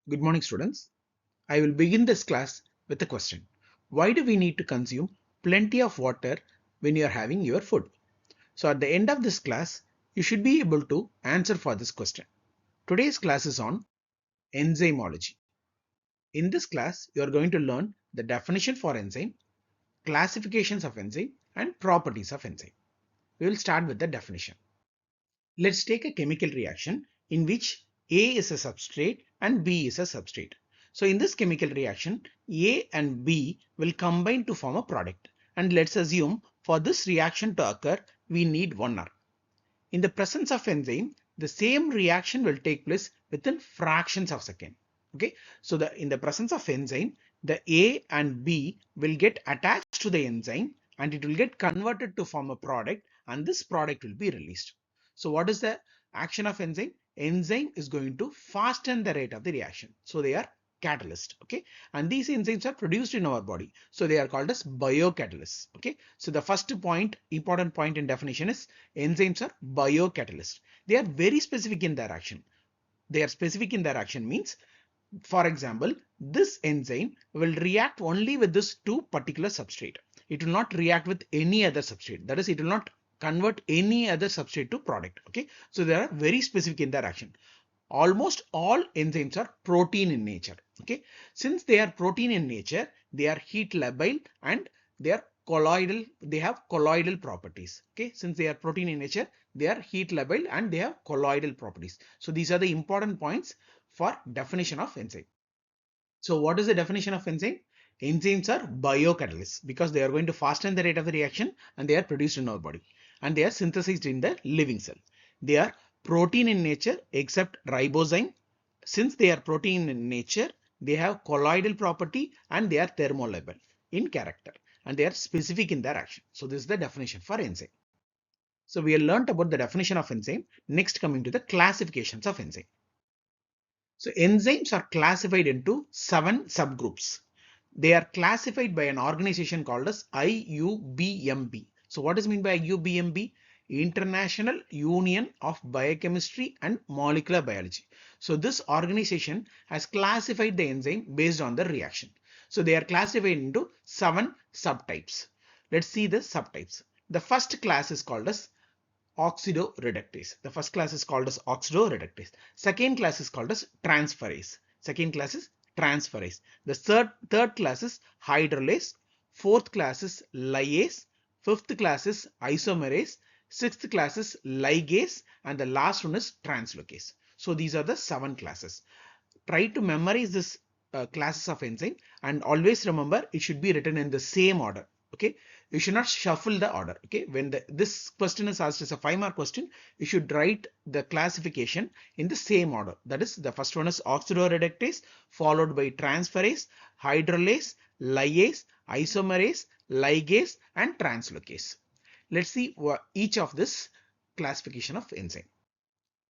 Good morning, students. I will begin this class with a question. Why do we need to consume plenty of water when you are having your food? So at the end of this class, you should be able to answer for this question. Today's class is on enzymology. In this class, you are going to learn the definition for enzyme, classifications of enzyme, and properties of enzyme. We will start with the definition. Let's take a chemical reaction in which A is a substrate and B is a substrate. So in this chemical reaction, A and B will combine to form a product. And let's assume for this reaction to occur, we need 1 hour. In the presence of enzyme, the same reaction will take place within fractions of second. Okay, so in the presence of enzyme, the A and B will get attached to the enzyme and it will get converted to form a product, and this product will be released. So what is the action of enzyme? Enzyme is going to fasten the rate of the reaction. So they are catalyst. Okay, and these enzymes are produced in our body, so they are called as biocatalysts. Okay, so the first point, important point in definition is enzymes are biocatalysts. They are very specific in their action. They are specific in their action means, for example, this enzyme will react only with this two particular substrate. It will not react with any other substrate. That is, it will not convert any other substrate to product. Okay, so they are very specific in their action. Almost all enzymes are protein in nature. Okay, since they are protein in nature, they are heat labile and they are colloidal. They have colloidal properties. Okay, since they are protein in nature, they are heat labile and they have colloidal properties. So these are the important points for definition of enzyme. So what is the definition of enzyme? Enzymes are biocatalysts because they are going to fasten the rate of the reaction and they are produced in our body and they are synthesized in the living cell. They are protein in nature except ribozyme. Since they are protein in nature, they have colloidal property and they are thermolabile in character and they are specific in their action. So this is the definition for enzyme. So we have learnt about the definition of enzyme. Next, coming to the classifications of enzyme. So enzymes are classified into 7 subgroups. They are classified by an organization called as IUBMB. So what is meant by IUBMB? International Union of Biochemistry and Molecular Biology. So this organization has classified the enzyme based on the reaction. So they are classified into 7 subtypes. Let's see the subtypes. The first class is called as oxidoreductase. The first class is called as oxidoreductase. Second class is called as transferase. Second class is transferase. The third class is hydrolase. Fourth class is lyase. Fifth class is isomerase. Sixth class is ligase. And the last one is translocase. So these are the 7 classes. Try to memorize this classes of enzyme and always remember it should be written in the same order. Okay, you should not shuffle the order. Okay, when this question is asked as a 5-mark question, you should write the classification in the same order. That is, the first one is oxidoreductase, followed by transferase, hydrolase, lyase, isomerase, ligase, and translocase. Let's see each of this classification of enzyme.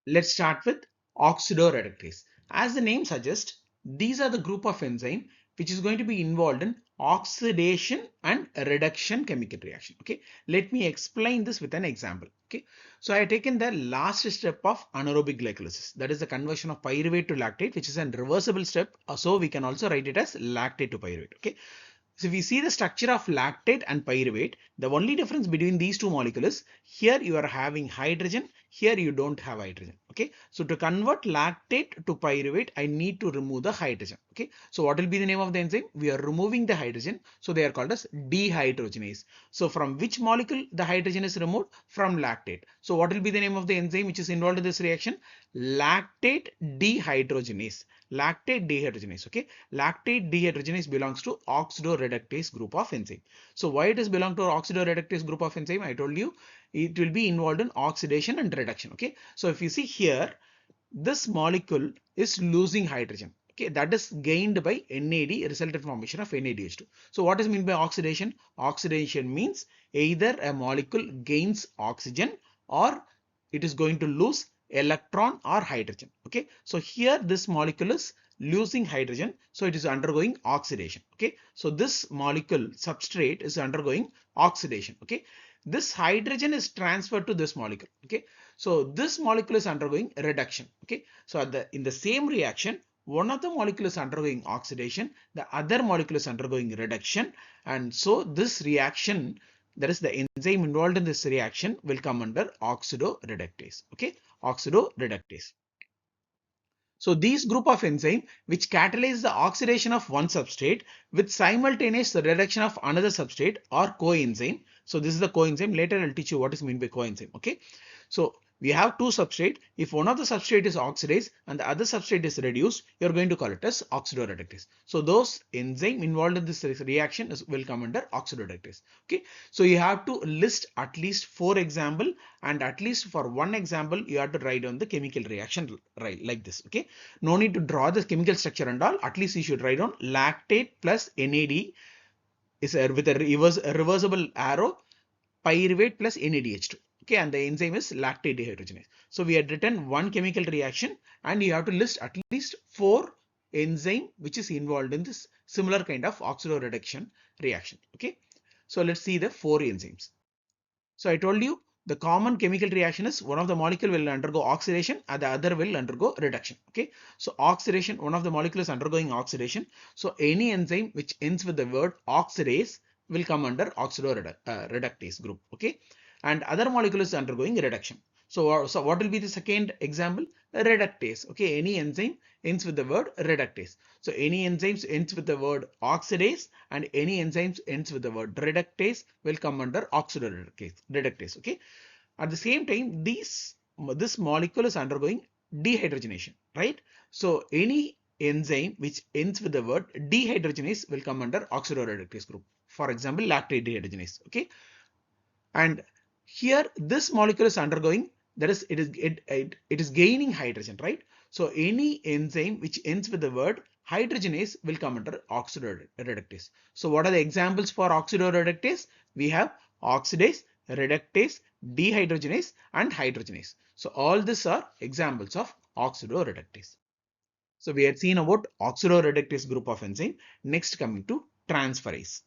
Let's start with oxidoreductase. As the name suggests, these are the group of enzyme which is going to be involved in oxidation and reduction chemical reaction. Okay, let me explain this with an example. Okay, so I have taken the last step of anaerobic glycolysis, that is the conversion of pyruvate to lactate, which is a reversible step. So we can also write it as lactate to pyruvate. Okay, so if we see the structure of lactate and pyruvate, the only difference between these two molecules is here you are having hydrogen, here you don't have hydrogen. Okay, so to convert lactate to pyruvate, I need to remove the hydrogen. Okay, so what will be the name of the enzyme? We are removing the hydrogen, so they are called as dehydrogenase. So from which molecule the hydrogen is removed? From lactate. So what will be the name of the enzyme which is involved in this reaction? Lactate dehydrogenase. Lactate dehydrogenase. Okay, lactate dehydrogenase belongs to oxidoreductase group of enzyme. So why it is belong to oxidoreductase group of enzyme? I told you it will be involved in oxidation and reduction. Okay, so if you see here, this molecule is losing hydrogen. Okay, that is gained by NAD, resultant formation of NADH2. So what is meant by oxidation? Oxidation means either a molecule gains oxygen or it is going to lose electron or hydrogen. Okay, so here this molecule is losing hydrogen, so it is undergoing oxidation. Okay, so this molecule substrate is undergoing oxidation. Okay, this hydrogen is transferred to this molecule. Okay, so this molecule is undergoing reduction. Okay, so in the same reaction, one of the molecule is undergoing oxidation, the other molecule is undergoing reduction, and so this reaction, that is the enzyme involved in this reaction, will come under oxidoreductase. Okay, oxidoreductase. So these group of enzyme which catalyze the oxidation of one substrate with simultaneous reduction of another substrate are coenzyme. So this is the coenzyme. Later I'll teach you what is meant by coenzyme. Okay. So we have two substrate. If one of the substrate is oxidized and the other substrate is reduced, you're going to call it as oxidoreductase. So those enzyme involved in this reaction will come under oxidoreductase. Okay. So you have to list at least 4 example, and at least for one example you have to write down the chemical reaction right like this. Okay. No need to draw the chemical structure and all. At least you should write down lactate plus NAD is with a reversible arrow, pyruvate plus NADH2. Okay, and the enzyme is lactate dehydrogenase. So we had written one chemical reaction, and you have to list at least 4 enzyme which is involved in this similar kind of oxidoreduction reaction. Okay, so let's see the 4 enzymes. So I told you the common chemical reaction is one of the molecule will undergo oxidation and the other will undergo reduction. Okay. So oxidation, one of the molecules undergoing oxidation. So any enzyme which ends with the word oxidase will come under oxidoreductase group. Okay. And other molecule is undergoing reduction. So what will be the second example? Reductase. Okay. Any enzyme ends with the word reductase. So any enzymes ends with the word oxidase and any enzymes ends with the word reductase will come under oxidoreductase. Okay. At the same time, this molecule is undergoing dehydrogenation, right? So any enzyme which ends with the word dehydrogenase will come under oxidoreductase group. For example, lactate dehydrogenase. Okay. And here this molecule is undergoing, that is it is gaining hydrogen, right? So any enzyme which ends with the word hydrogenase will come under oxidoreductase. So what are the examples for oxidoreductase? We have oxidase, reductase, dehydrogenase and hydrogenase. So all these are examples of oxidoreductase. So we had seen about oxidoreductase group of enzyme. Next, coming to transferase.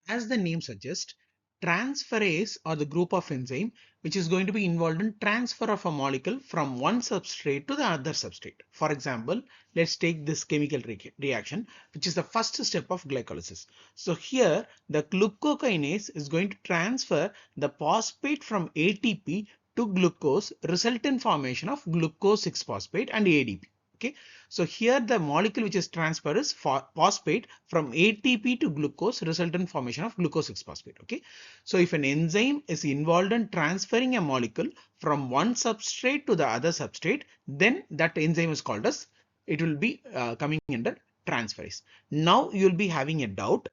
As the name suggests, transferase are the group of enzyme which is going to be involved in transfer of a molecule from one substrate to the other substrate. For example, let's take this chemical reaction, which is the first step of glycolysis. So here the glucokinase is going to transfer the phosphate from ATP to glucose, result in formation of glucose 6-phosphate and ADP. Okay, so here the molecule which is transferred is phosphate from ATP to glucose, result in formation of glucose 6-phosphate. Okay, so if an enzyme is involved in transferring a molecule from one substrate to the other substrate, then that enzyme is called as, it will be coming under transferase. Now you will be having a doubt.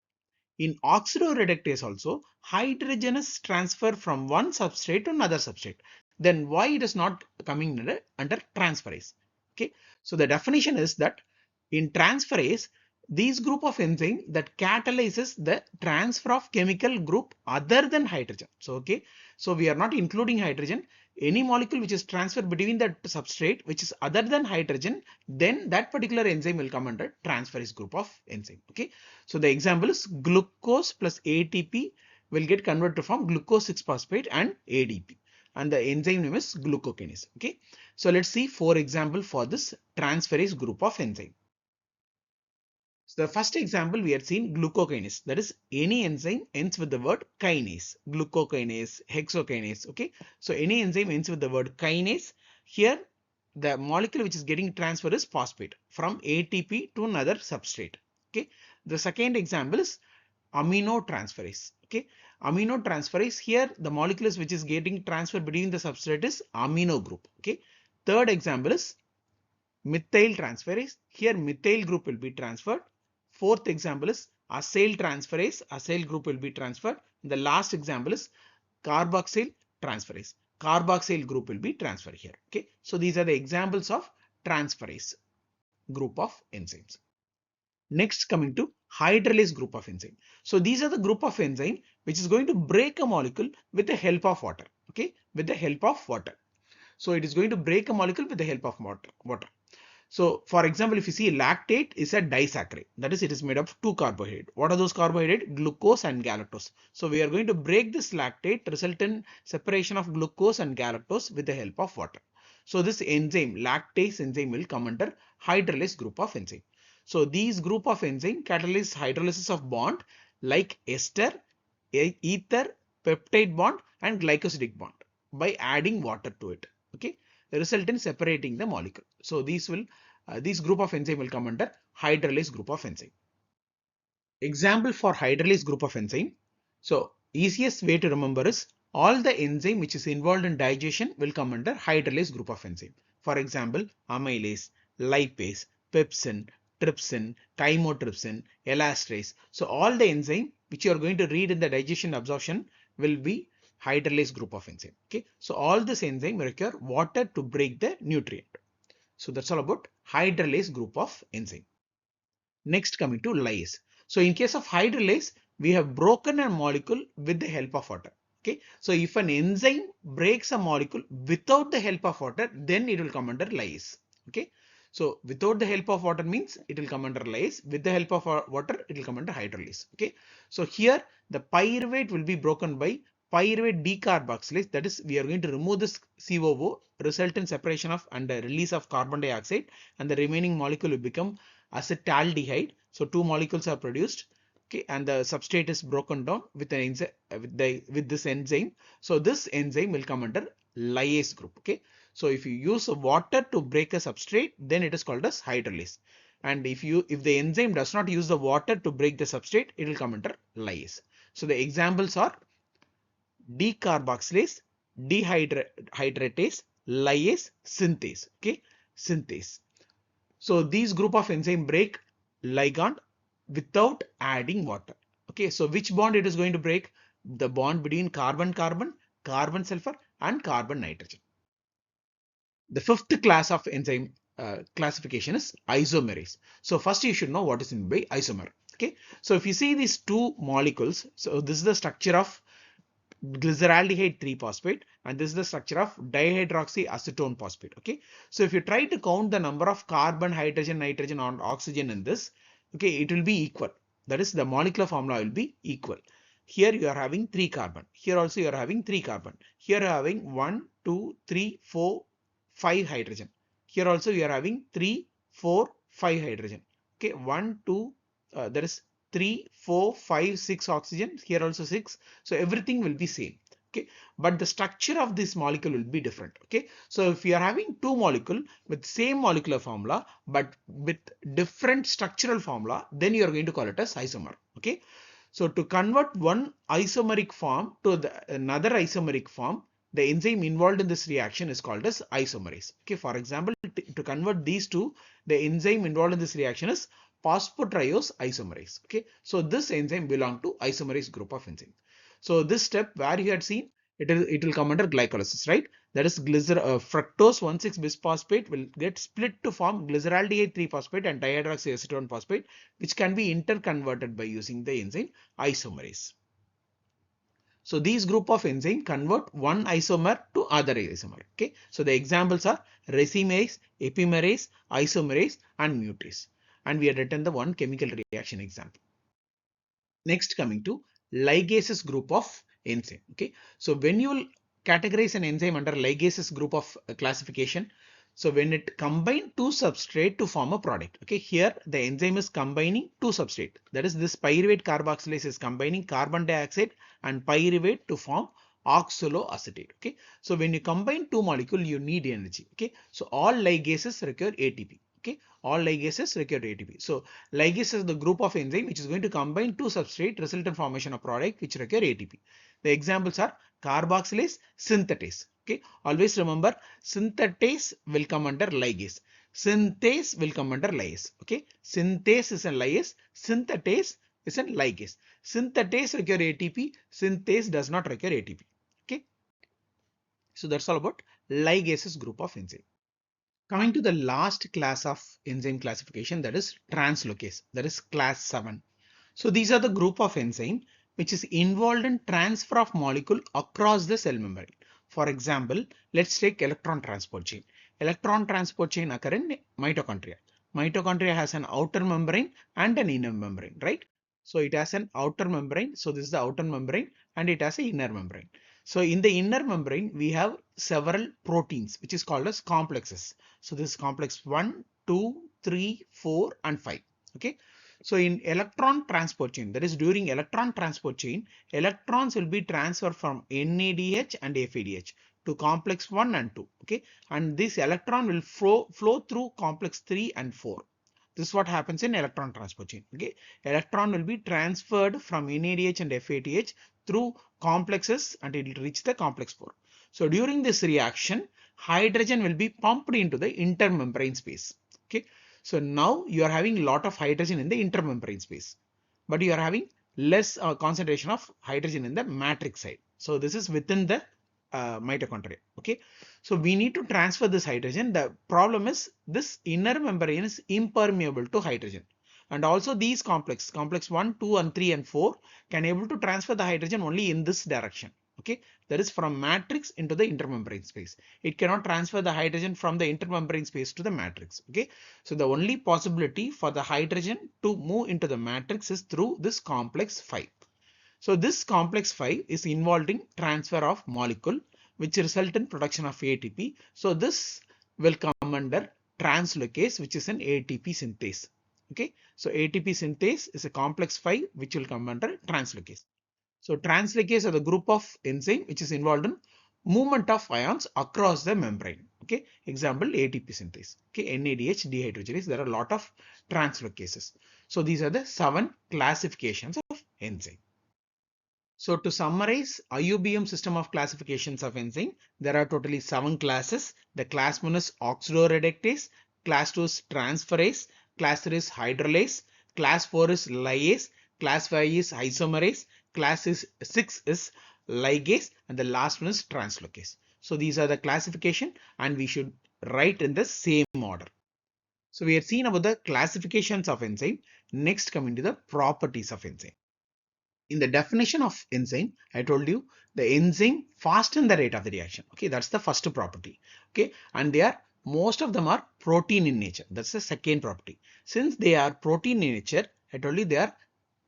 In oxidoreductase also, hydrogen is transferred from one substrate to another substrate. Then why it is not coming under transferase? Okay, so the definition is that in transferase, these group of enzyme that catalyzes the transfer of chemical group other than hydrogen. So okay, so we are not including hydrogen. Any molecule which is transferred between the substrate which is other than hydrogen, then that particular enzyme will come under transferase group of enzyme. Okay, so the example is glucose plus ATP will get converted to form glucose 6-phosphate and ADP, and the enzyme name is glucokinase. Okay, so let's see 4 examples for this transferase group of enzyme. So the first example we had seen glucokinase, that is any enzyme ends with the word kinase, glucokinase, hexokinase. Okay, so any enzyme ends with the word kinase. Here the molecule which is getting transferred is phosphate from ATP to another substrate. Okay, the second example is aminotransferase. Okay, aminotransferase, here the molecules which is getting transferred between the substrate is amino group. Okay, third example is methyl transferase. Here methyl group will be transferred. Fourth example is acyl transferase. Acyl group will be transferred. The last example is carboxyl transferase. Carboxyl group will be transferred here. Okay, so these are the examples of transferase group of enzymes. Next, coming to hydrolase group of enzyme. So these are the group of enzyme which is going to break a molecule with the help of water. Okay, with the help of water. So it is going to break a molecule with the help of water. So for example, if you see lactate is a disaccharide, that is it is made of 2 carbohydrates. What are those carbohydrates? Glucose and galactose. So we are going to break this lactate, result in separation of glucose and galactose with the help of water. So this enzyme, lactase enzyme, will come under hydrolase group of enzyme. So these group of enzyme catalyze hydrolysis of bond like ester, ether, peptide bond and glycosidic bond by adding water to it. Okay, result in separating the molecule. So these group of enzyme will come under hydrolase group of enzyme. Example for hydrolase group of enzyme. So easiest way to remember is all the enzyme which is involved in digestion will come under hydrolase group of enzyme. For example, amylase, lipase, pepsin, trypsin, chymotrypsin, elastrase. So all the enzyme which you are going to read in the digestion absorption will be hydrolase group of enzyme. Okay, so all this enzyme require water to break the nutrient. So that's all about hydrolase group of enzyme. Next, coming to lyase. So in case of hydrolase, we have broken a molecule with the help of water. Okay. So if an enzyme breaks a molecule without the help of water, then it will come under lyase. Okay. So without the help of water means it will come under lyase. With the help of water, it will come under hydrolase. Okay. So here the pyruvate will be broken by pyruvate decarboxylase. That is, we are going to remove this COO, result in separation of and release of carbon dioxide, and the remaining molecule will become acetaldehyde. So two molecules are produced. Okay, and the substrate is broken down with an enzyme with this enzyme. So this enzyme will come under lyase group. Okay, so if you use water to break a substrate, then it is called as hydrolase. And if the enzyme does not use the water to break the substrate, it will come under lyase. So the examples are decarboxylase, dehydratase, lyase, synthase. Okay, synthase. So these group of enzyme break ligand without adding water. Okay, so which bond it is going to break? The bond between carbon-carbon, carbon-sulfur and carbon-nitrogen. The fifth class of enzyme classification is isomerase. So first you should know what is meant by isomer. Okay, so if you see these two molecules, so this is the structure of glyceraldehyde 3-phosphate and this is the structure of dihydroxyacetone phosphate. Okay, so if you try to count the number of carbon, hydrogen, nitrogen and oxygen in this, okay, it will be equal. That is, the molecular formula will be equal. Here you are having 3 carbon, here also you are having 3 carbon, here you are having 1 2 3 4 5 hydrogen, here also you are having 3 4 5 hydrogen. Okay, 1 2 that is 3 4 5 6 oxygen, here also 6. So everything will be same. Okay, but the structure of this molecule will be different. Okay, so if you are having two molecule with same molecular formula but with different structural formula, then you are going to call it as isomer. Okay, so to convert one isomeric form to another isomeric form, the enzyme involved in this reaction is called as isomerase. Okay, for example, to convert these two, the enzyme involved in this reaction is phosphotriose isomerase. Okay, so this enzyme belongs to isomerase group of enzyme. So this step where you had seen, it will come under glycolysis, right? That is fructose 1,6 bisphosphate will get split to form glyceraldehyde 3-phosphate and dihydroxyacetone phosphate, which can be interconverted by using the enzyme isomerase. So these group of enzyme convert one isomer to other isomer. Okay, so the examples are racemase, epimerase, isomerase and mutase, and we have written the one chemical reaction example. Next, coming to ligases group of enzyme. Okay, so when you will categorize an enzyme under ligases group of classification, so when it combine two substrate to form a product. Okay, here the enzyme is combining two substrate, that is, this pyruvate carboxylase is combining carbon dioxide and pyruvate to form oxaloacetate. Okay, so when you combine two molecules, you need energy. Okay, so all ligases require ATP. Okay, all ligases require ATP. So ligase is the group of enzyme which is going to combine two substrate, result in formation of product which require ATP. The examples are carboxylase, synthetase. Okay, always remember, synthetase will come under ligase, synthase will come under lyase. Okay, synthase is a lyase, synthetase is a ligase. Synthetase require ATP, synthase does not require ATP. Okay, so that's all about ligases group of enzyme. Coming to the last class of enzyme classification, that is translocase, that is class 7. So these are the group of enzyme which is involved in transfer of molecule across the cell membrane. For example, let's take electron transport chain. Electron transport chain occur in mitochondria. Mitochondria has an outer membrane and an inner membrane, right? So it has an outer membrane. So this is the outer membrane and it has an inner membrane. So in the inner membrane, we have several proteins, which is called as complexes. So this is complex 1, 2, 3, 4, and 5. Okay. So in electron transport chain, that is during electron transport chain, electrons will be transferred from NADH and FADH to complex 1 and 2. Okay. And this electron will flow through complex 3 and 4. This is what happens in electron transport chain. Okay. Electron will be transferred from NADH and FADH through complexes and it will reach the complex 4. So during this reaction, hydrogen will be pumped into the intermembrane space. Okay. So now you are having a lot of hydrogen in the intermembrane space, but you are having less concentration of hydrogen in the matrix side. So this is within the mitochondria. Okay. So we need to transfer this hydrogen. The problem is this inner membrane is impermeable to hydrogen. And also these complex 1, 2, and 3, and 4 can able to transfer the hydrogen only in this direction. Okay, that is from matrix into the intermembrane space. It cannot transfer the hydrogen from the intermembrane space to the matrix. Okay, so the only possibility for the hydrogen to move into the matrix is through this complex 5. So this complex 5 is involved in transfer of molecule, which result in production of ATP. So this will come under translocase, which is an ATP synthase. Okay, so ATP synthase is a complex 5 which will come under translocase. So translocase are the group of enzyme which is involved in movement of ions across the membrane. Okay, example ATP synthase. Okay, NADH dehydrogenase. There are a lot of translocases. So these are the 7 classifications of enzyme. So to summarize IUBM system of classifications of enzyme, there are totally 7 classes. The class 1 is oxidoreductase, class 2 is transferase, class 3 is hydrolase, class 4 is lyase, class 5 is isomerase, class 6 is ligase, and the last one is translocase. So these are the classification and we should write in the same order. So we have seen about the classifications of enzyme. Next coming to the properties of enzyme. In the definition of enzyme, I told you the enzyme fasten the rate of the reaction. Okay, that's the first property. Okay, and they are most of them are protein in nature. That's the second property. Since they are protein in nature, I told you they are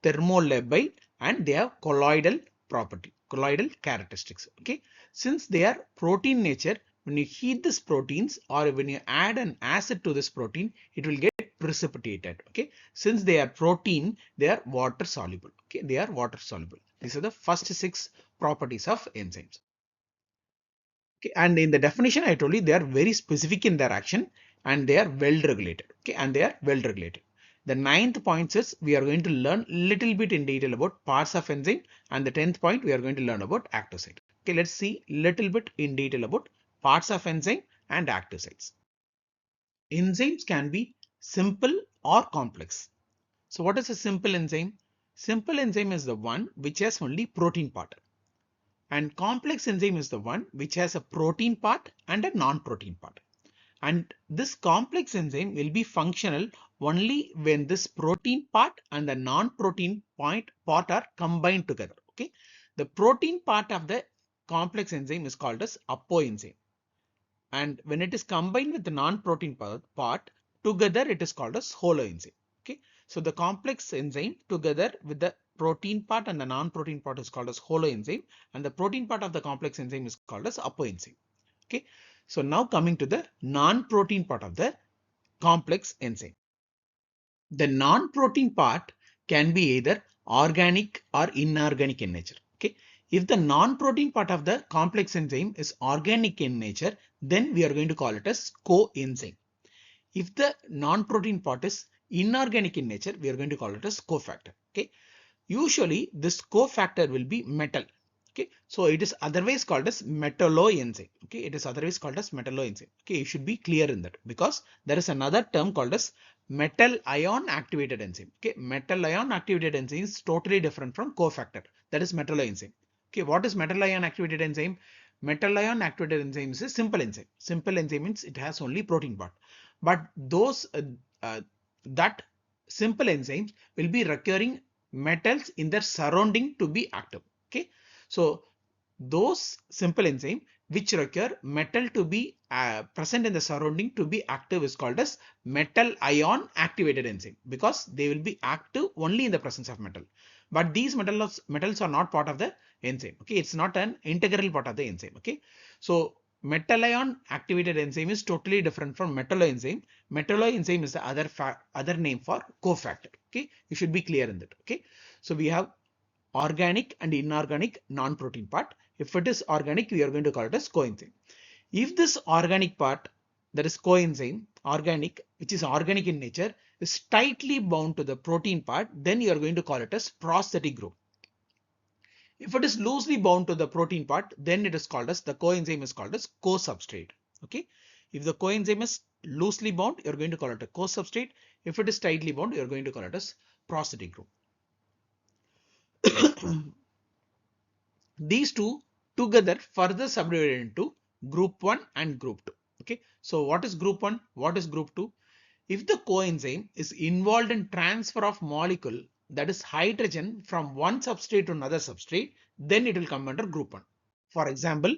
thermolabile and they have colloidal property, colloidal characteristics. Okay, since they are protein nature, when you heat these proteins or when you add an acid to this protein, it will get precipitated. Okay, since they are protein, they are water soluble. Okay, they are water soluble. These are the first 6 properties of enzymes. Okay, and in the definition I told you they are very specific in their action and they are well regulated. Okay, and they are well regulated. The 9th point is we are going to learn little bit in detail about parts of enzyme, and the 10th point we are going to learn about active site. Okay, let's see little bit in detail about parts of enzyme and active sites. Enzymes can be simple or complex. So what is a simple enzyme? Simple enzyme is the one which has only protein part. And complex enzyme is the one which has a protein part and a non-protein part. And this complex enzyme will be functional only when this protein part and the non-protein part are combined together. Okay, the protein part of the complex enzyme is called as apoenzyme, and when it is combined with the non-protein part together, it is called as holoenzyme. Okay, so the complex enzyme together with the protein part and the non-protein part is called as holoenzyme, and the protein part of the complex enzyme is called as apoenzyme. Okay, so now coming to the non-protein part of the complex enzyme. The non-protein part can be either organic or inorganic in nature. Okay, if the non-protein part of the complex enzyme is organic in nature, then we are going to call it as coenzyme. If the non-protein part is inorganic in nature, we are going to call it as cofactor. Okay, usually this cofactor will be metal. Okay, so it is otherwise called as metalloenzyme. Okay, it is otherwise called as metalloenzyme. Okay, you should be clear in that because there is another term called as metal ion activated enzyme. Okay, metal ion activated enzyme is totally different from cofactor. That is metalloenzyme. Okay, what is metal ion activated enzyme? Metal ion activated enzyme is a simple enzyme. Simple enzyme means it has only protein part, but those that simple enzymes will be requiring metals in their surrounding to be active. Okay, so those simple enzyme which require metal to be present in the surrounding to be active is called as metal ion activated enzyme, because they will be active only in the presence of metal. but these metals are not part of the enzyme. Okay, it's not an integral part of the enzyme. Okay, so metal ion activated enzyme is totally different from metalloenzyme. Metalloenzyme is the other name for cofactor. Okay, you should be clear in that. Okay, so we have organic and inorganic non-protein part. If it is organic, we are going to call it as coenzyme. If this organic part, that is coenzyme, organic, which is organic in nature, is tightly bound to the protein part, then you are going to call it as prosthetic group. If it is loosely bound to the protein part, then it is called as, the coenzyme is called as co-substrate. Okay. If the coenzyme is loosely bound, you're going to call it a co-substrate. If it is tightly bound, you're going to call it as prosthetic group. These two together further subdivided into group 1 and group 2. Okay. So what is group 1? What is group 2? If the coenzyme is involved in transfer of molecule, that is hydrogen, from one substrate to another substrate, then it will come under group 1. For example,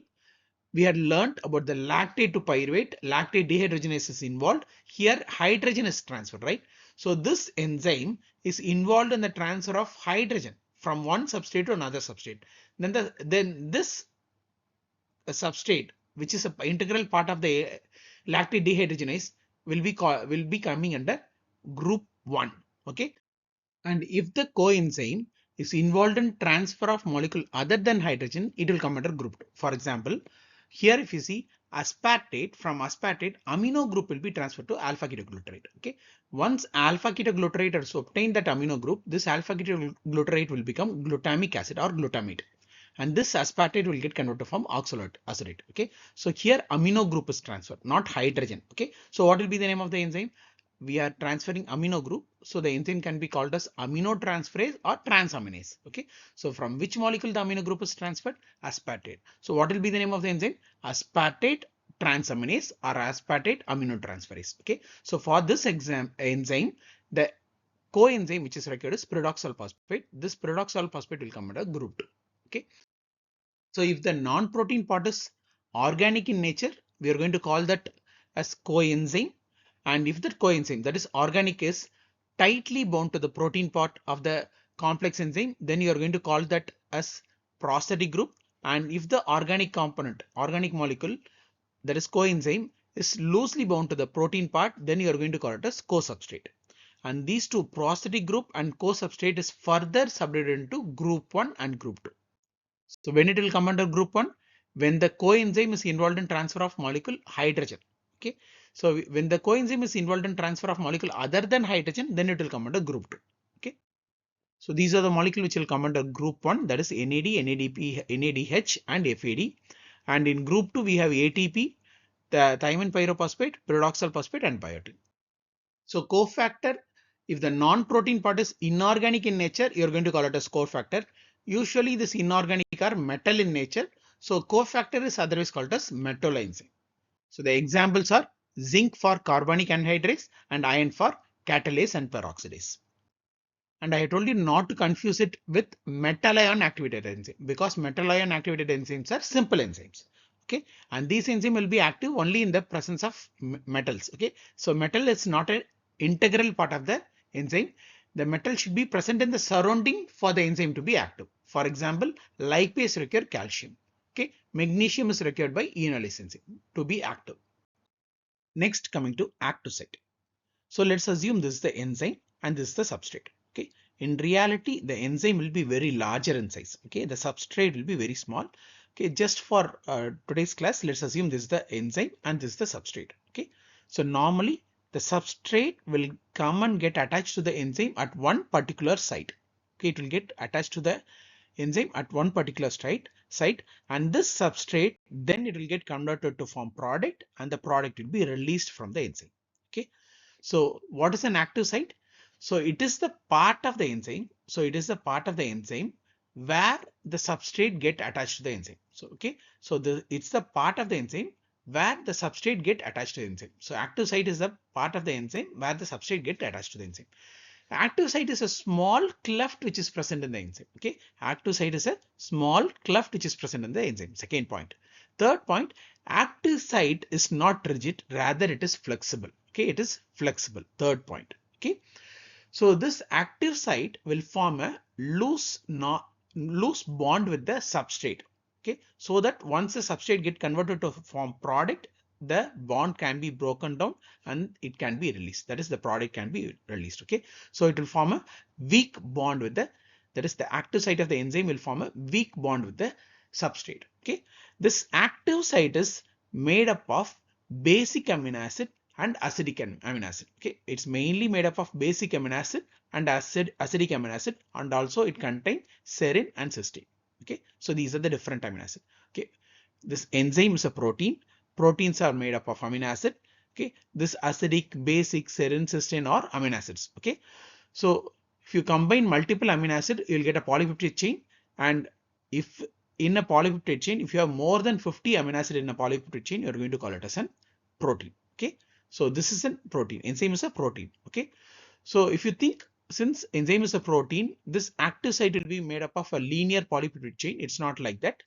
we had learnt about the lactate to pyruvate, lactate dehydrogenase is involved. Here hydrogen is transferred, right? So this enzyme is involved in the transfer of hydrogen from one substrate to another substrate. Then this substrate, which is an integral part of the lactate dehydrogenase, will be coming under group 1. Okay, and if the coenzyme is involved in transfer of molecule other than hydrogen, it will come under group 2. For example, here if you see aspartate, from aspartate amino group will be transferred to alpha ketoglutarate. Okay, once alpha ketoglutarate has obtained that amino group, this alpha ketoglutarate will become glutamic acid or glutamate, and this aspartate will get converted from oxaloate. Okay, so here amino group is transferred, not hydrogen. Okay, so what will be the name of the enzyme? We are transferring amino group, so the enzyme can be called as aminotransferase or transaminase. Okay, so from which molecule the amino group is transferred? Aspartate. So what will be the name of the enzyme? Aspartate transaminase or aspartate aminotransferase. Okay, so for this enzyme, the coenzyme which is required is pyridoxal phosphate. This pyridoxal phosphate will come under group 2. Okay, so if the non-protein part is organic in nature, we are going to call that as coenzyme. And if that coenzyme, that is organic, is tightly bound to the protein part of the complex enzyme, then you are going to call that as prosthetic group. And if the organic component, organic molecule, that is coenzyme, is loosely bound to the protein part, then you are going to call it as co-substrate. And these two, prosthetic group and co-substrate, is further subdivided into group 1 and group 2. So when it will come under group 1? When the coenzyme is involved in transfer of molecule hydrogen. Okay. So when the coenzyme is involved in transfer of molecule other than hydrogen, then it will come under group 2. Okay. So these are the molecules which will come under group 1, that is NAD, NADP, NADH and FAD. And in group 2 we have ATP, the thymine pyrophosphate, pyridoxal phosphate and biotin. So cofactor, if the non-protein part is inorganic in nature, you're going to call it as cofactor. Usually this inorganic are metal in nature. So cofactor is otherwise called as metalloenzyme. So the examples are zinc for carbonic anhydrase and iron for catalase and peroxidase. And I told you not to confuse it with metal ion activated enzyme, because metal ion activated enzymes are simple enzymes. Okay, and these enzymes will be active only in the presence of metals. Okay, so metal is not an integral part of the enzyme. The metal should be present in the surrounding for the enzyme to be active. For example, lipase require calcium. Okay, magnesium is required by enolase enzyme to be active. Next, coming to active site. So let's assume this is the enzyme and this is the substrate. Okay, in reality the enzyme will be very larger in size. Okay, the substrate will be very small. Okay, just for today's class, let's assume this is the enzyme and this is the substrate. Okay, so normally the substrate will come and get attached to the enzyme at one particular site. Okay, it will get attached to the enzyme at one particular site, and this substrate, then it will get converted to form product, and the product will be released from the enzyme. Okay, so what is an active site? So it is the part of the enzyme. So it is the part of the enzyme where the substrate get attached to the enzyme. So okay, so it's the part of the enzyme where the substrate get attached to the enzyme. So active site is the part of the enzyme where the substrate get attached to the enzyme. Active site is a small cleft which is present in the enzyme. Okay, active site is a small cleft which is present in the enzyme. Second point. Third point, active site is not rigid, rather it is flexible. Okay, it is flexible. Third point. Okay, so this active site will form a loose loose bond with the substrate. Okay, so that once the substrate get converted to form product, the bond can be broken down and it can be released. That is, the product can be released. Okay, so it will form a weak bond with the, that is, the active site of the enzyme will form a weak bond with the substrate. Okay, this active site is made up of basic amino acid and acidic amino acid. Okay, it's mainly made up of basic amino acid and acidic amino acid, and also it contains serine and cysteine. Okay, so these are the different amino acid. Okay, this enzyme is a protein. Proteins are made up of amino acid. Okay, this acidic, basic, serine, cysteine are amino acids. Okay, so if you combine multiple amino acid, you will get a polypeptide chain. And if in a polypeptide chain, if you have more than 50 amino acid in a polypeptide chain, you are going to call it as a protein. Okay, so this is a protein. Enzyme is a protein. Okay, so if you think, since enzyme is a protein, this active site will be made up of a linear polypeptide chain. It's not like that.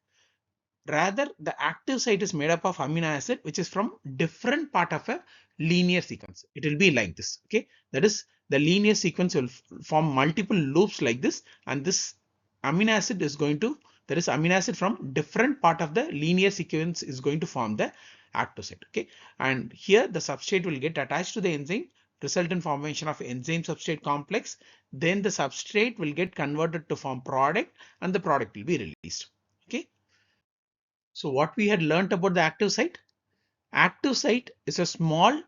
Rather, the active site is made up of amino acid, which is from different part of a linear sequence. It will be like this. Okay, that is, the linear sequence will form multiple loops like this, and this amino acid is going to, there is amino acid from different part of the linear sequence is going to form the active site. Okay, and here the substrate will get attached to the enzyme, result in formation of enzyme substrate complex. Then the substrate will get converted to form product, and the product will be released. Okay, so what we had learnt about the active site? Active site is a small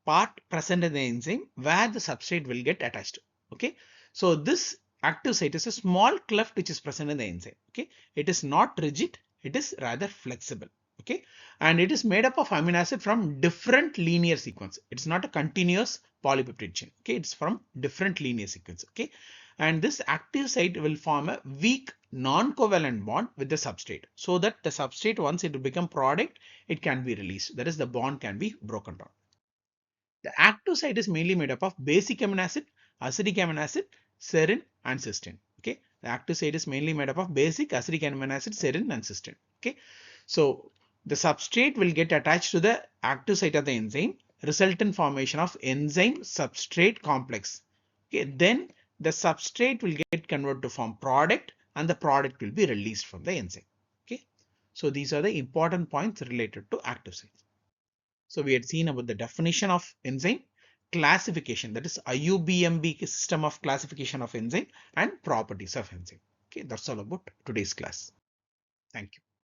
part present in the enzyme where the substrate will get attached to. Okay, so this active site is a small cleft which is present in the enzyme. Okay, it is not rigid, it is rather flexible. Okay, and it is made up of amino acid from different linear sequence. It's not a continuous polypeptide chain. Okay, it's from different linear sequence. Okay, and this active site will form a weak non-covalent bond with the substrate, so that the substrate, once it will become product, it can be released. That is, the bond can be broken down. The active site is mainly made up of basic amino acid, acidic amino acid, serine and cysteine. Okay, the active site is mainly made up of basic, acidic amino acid, serine and cysteine. Okay, so the substrate will get attached to the active site of the enzyme, result in formation of enzyme substrate complex. Okay, then the substrate will get converted to form product, and the product will be released from the enzyme. Okay, so these are the important points related to active site. So we had seen about the definition of enzyme, classification, that is IUBMB system of classification of enzyme, and properties of enzyme. Okay, that's all about today's class. Thank you.